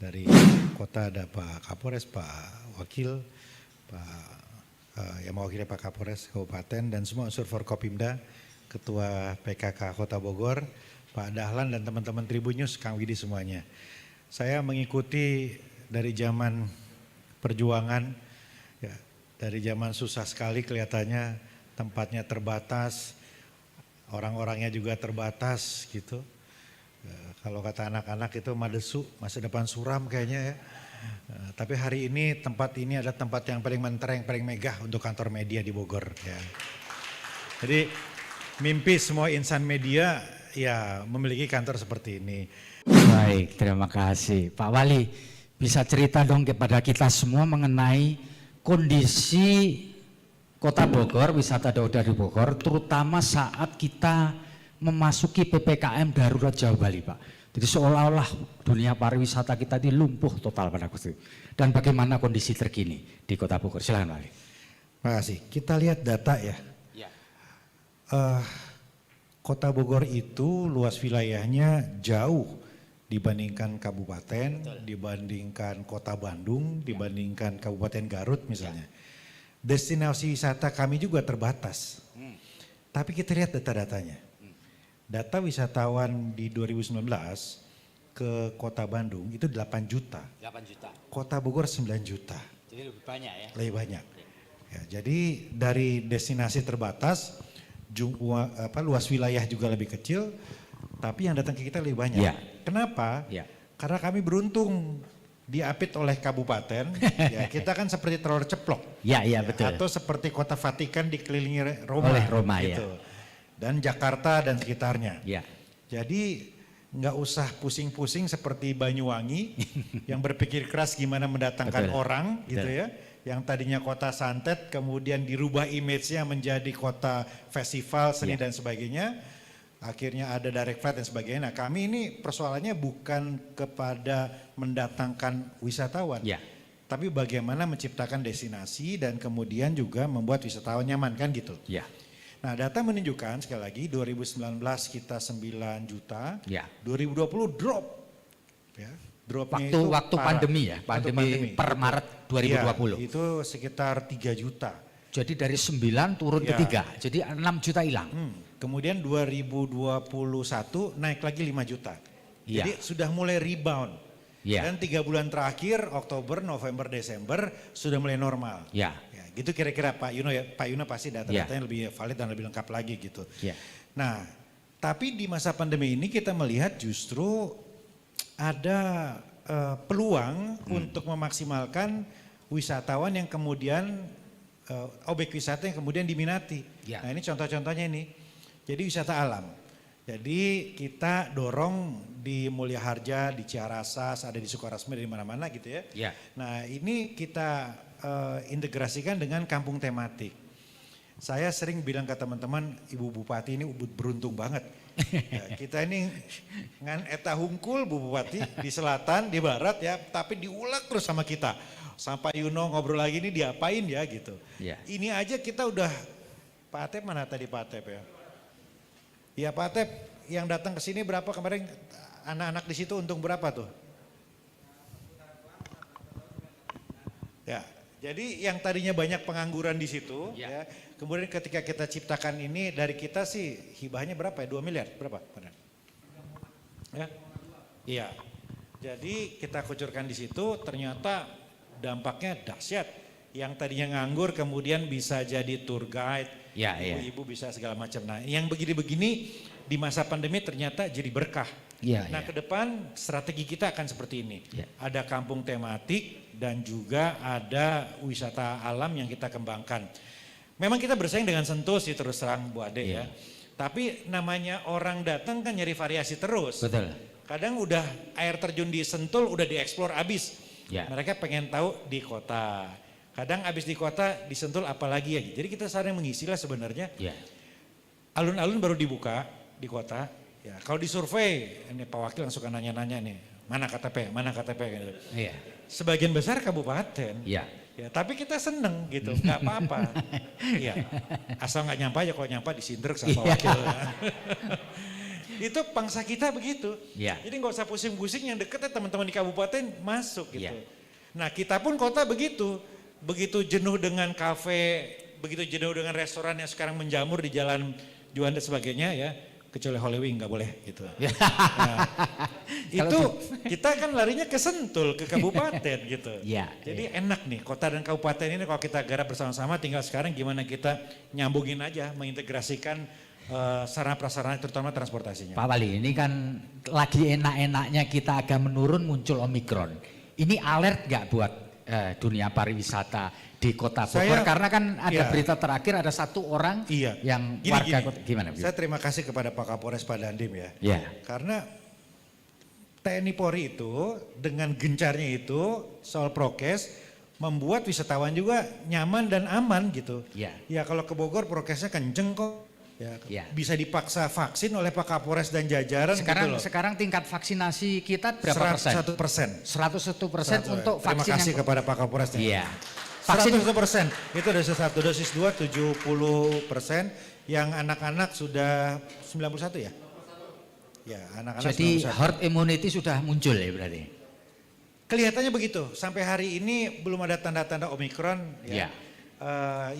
Dari kota ada Pak Kapolres, Pak Wakil, yang mewakili Pak Kapolres Kabupaten dan semua unsur Forkopimda, Ketua PKK Kota Bogor, Pak Dahlan dan teman-teman Tribunnews, Kang Widi semuanya. Saya mengikuti dari zaman perjuangan, ya, dari zaman susah sekali kelihatannya, tempatnya terbatas, orang-orangnya juga terbatas gitu. Kalau kata anak-anak itu madesu, masa depan suram kayaknya ya. Tapi hari ini tempat ini adalah tempat yang paling mentereng, paling megah untuk kantor media di Bogor. Ya. Jadi mimpi semua insan media ya memiliki kantor seperti ini. Baik, terima kasih. Pak Wali, bisa cerita dong kepada kita semua mengenai kondisi Kota Bogor, wisata daerah di Bogor, terutama saat kita memasuki PPKM darurat Jawa Bali, Pak. Jadi seolah-olah dunia pariwisata kita ini lumpuh total pada waktu itu. Dan bagaimana kondisi terkini di Kota Bogor? Silakan, Pak. Terima kasih. Kita lihat data ya. Ya. Kota Bogor itu luas wilayahnya jauh dibandingkan kabupaten, dibandingkan Kota Bandung, dibandingkan Kabupaten Garut misalnya. Destinasi wisata kami juga terbatas. Tapi kita lihat data-datanya. Data wisatawan di 2019 ke Kota Bandung itu 8 juta. 8 juta. Kota Bogor 9 juta. Jadi lebih banyak ya? Lebih banyak. Ya, jadi dari destinasi terbatas, luas wilayah juga lebih kecil, tapi yang datang ke kita lebih banyak. Ya. Kenapa? Ya. Karena kami beruntung diapit oleh kabupaten, ya kita kan seperti telur ceplok. Ya, betul. Atau seperti kota Vatikan dikelilingi Roma. Oleh Roma gitu. ya. Dan Jakarta dan sekitarnya. Ya. Jadi nggak usah pusing-pusing seperti Banyuwangi yang berpikir keras gimana mendatangkan orang gitu ya. Yang tadinya kota santet kemudian dirubah image-nya menjadi kota festival seni dan sebagainya. Akhirnya ada direct flight dan sebagainya. Nah kami ini persoalannya bukan kepada mendatangkan wisatawan. Tapi bagaimana menciptakan destinasi dan kemudian juga membuat wisatawan nyaman kan gitu. Nah data menunjukkan sekali lagi 2019 kita 9 juta, 2020 drop. Ya, dropnya waktu pandemi ya, pandemi per Maret 2020. Ya, itu sekitar 3 juta. Jadi dari 9 turun ke 3, jadi 6 juta hilang. Kemudian 2021 naik lagi 5 juta. Jadi sudah mulai rebound. Dan 3 bulan terakhir, Oktober, November, Desember sudah mulai normal. Gitu kira-kira Pak Yuno ya, Pak Yuno pasti data-datanya lebih valid dan lebih lengkap lagi gitu. Nah, tapi di masa pandemi ini kita melihat justru ada peluang untuk memaksimalkan wisatawan yang kemudian objek wisata yang kemudian diminati. Nah ini contoh-contohnya ini. Jadi wisata alam. Jadi kita dorong di Mulia Harja, di Ciarasas, ada di Sukarasmi, di mana-mana gitu ya. Nah ini kita integrasikan dengan kampung tematik. Saya sering bilang ke teman-teman, Ibu Bupati ini beruntung banget. Ya, kita ini ngan eta hungkul Bu Bupati di selatan, di barat ya, tapi diulek terus sama kita. Sampai Yuno ngobrol lagi ini diapain ya gitu. Ini aja kita udah, Pak Atep mana tadi Pak Atep ya? Ya Pak Atep yang datang ke sini berapa kemarin anak-anak di situ untung berapa tuh? Ya. Jadi yang tadinya banyak pengangguran di situ, ya. Kemudian ketika kita ciptakan ini dari kita sih hibahnya berapa ya? 2 miliar berapa? Ya, iya. Jadi kita kucurkan di situ, ternyata dampaknya dahsyat. Yang tadinya nganggur kemudian bisa jadi tour guide, ibu-ibu bisa segala macam. Nah, yang begini-begini di masa pandemi ternyata jadi berkah. Nah, ke depan strategi kita akan seperti ini. Ada kampung tematik dan juga ada wisata alam yang kita kembangkan. Memang kita bersaing dengan Sentul sih terus terang Bu Ade ya. Tapi namanya orang datang kan nyari variasi terus. Kadang udah air terjun di Sentul udah dieksplor abis. Mereka pengen tahu di kota. Kadang abis di kota di Sentul apalagi ya. Jadi kita saling mengisi lah sebenarnya. Alun-alun baru dibuka di kota. Ya, kalau disurvei, ini Pak Wakil langsung nanya-nanya nih, mana KTP, mana KTP gitu. Sebagian besar kabupaten. Ya, tapi kita seneng gitu, nggak apa-apa. Asal nggak nyampe aja, kalau nyampe disindrek sama Pak Wakil. Itu pangsa kita begitu. Ya. Jadi nggak usah pusing-pusing, yang deket ya teman-teman di kabupaten masuk gitu. Ya. Nah kita pun kota begitu. Begitu jenuh dengan kafe, begitu jenuh dengan restoran yang sekarang menjamur di Jalan Juanda sebagainya ya. Kecuali Holy Wing nggak boleh gitu. Nah, itu kita kan larinya ke Sentul, ke kabupaten gitu. Ya, Jadi enak nih kota dan kabupaten ini kalau kita garap bersama-sama, tinggal sekarang gimana kita nyambungin aja, mengintegrasikan sarana prasarana terutama transportasinya. Pak Wali, ini kan lagi enak-enaknya kita agak menurun, muncul Omikron. Ini alert nggak buat dunia pariwisata di Kota Bogor? Karena kan ada berita terakhir ada satu orang yang warga kota. Gimana? Saya terima kasih kepada Pak Kapolres Pak Dandim ya. Karena TNI Polri itu dengan gencarnya itu soal prokes membuat wisatawan juga nyaman dan aman gitu. Ya kalau ke Bogor prokesnya kenceng kok. Ya, bisa dipaksa vaksin oleh Pak Kapolres dan jajaran. Sekarang tingkat vaksinasi kita berapa persen? 101% untuk vaksin. Terima kasih kepada Pak Kapolres. Iya. Vaksin 100%. Itu dosis 1, dosis 2 70%. Yang anak-anak sudah 91 ya? Ya, anak-anak. Jadi 91. Herd immunity sudah muncul ya berarti? Kelihatannya begitu. Sampai hari ini belum ada tanda-tanda Omikron. Ya.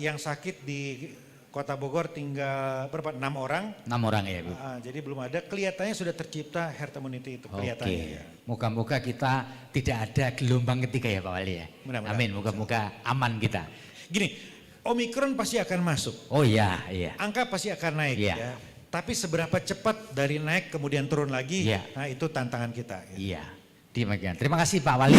Yang sakit di Kota Bogor tinggal berapa? 6 orang. 6 orang ya Bu. Jadi belum ada, kelihatannya sudah tercipta herd immunity itu kelihatannya. Ya. Moga-moga kita tidak ada gelombang ketiga ya Pak Wali ya. Amin, moga-moga aman kita. Gini, Omikron pasti akan masuk. Oh iya. Angka pasti akan naik ya. Tapi seberapa cepat dari naik kemudian turun lagi, nah itu tantangan kita. Iya, terima kasih Pak Wali.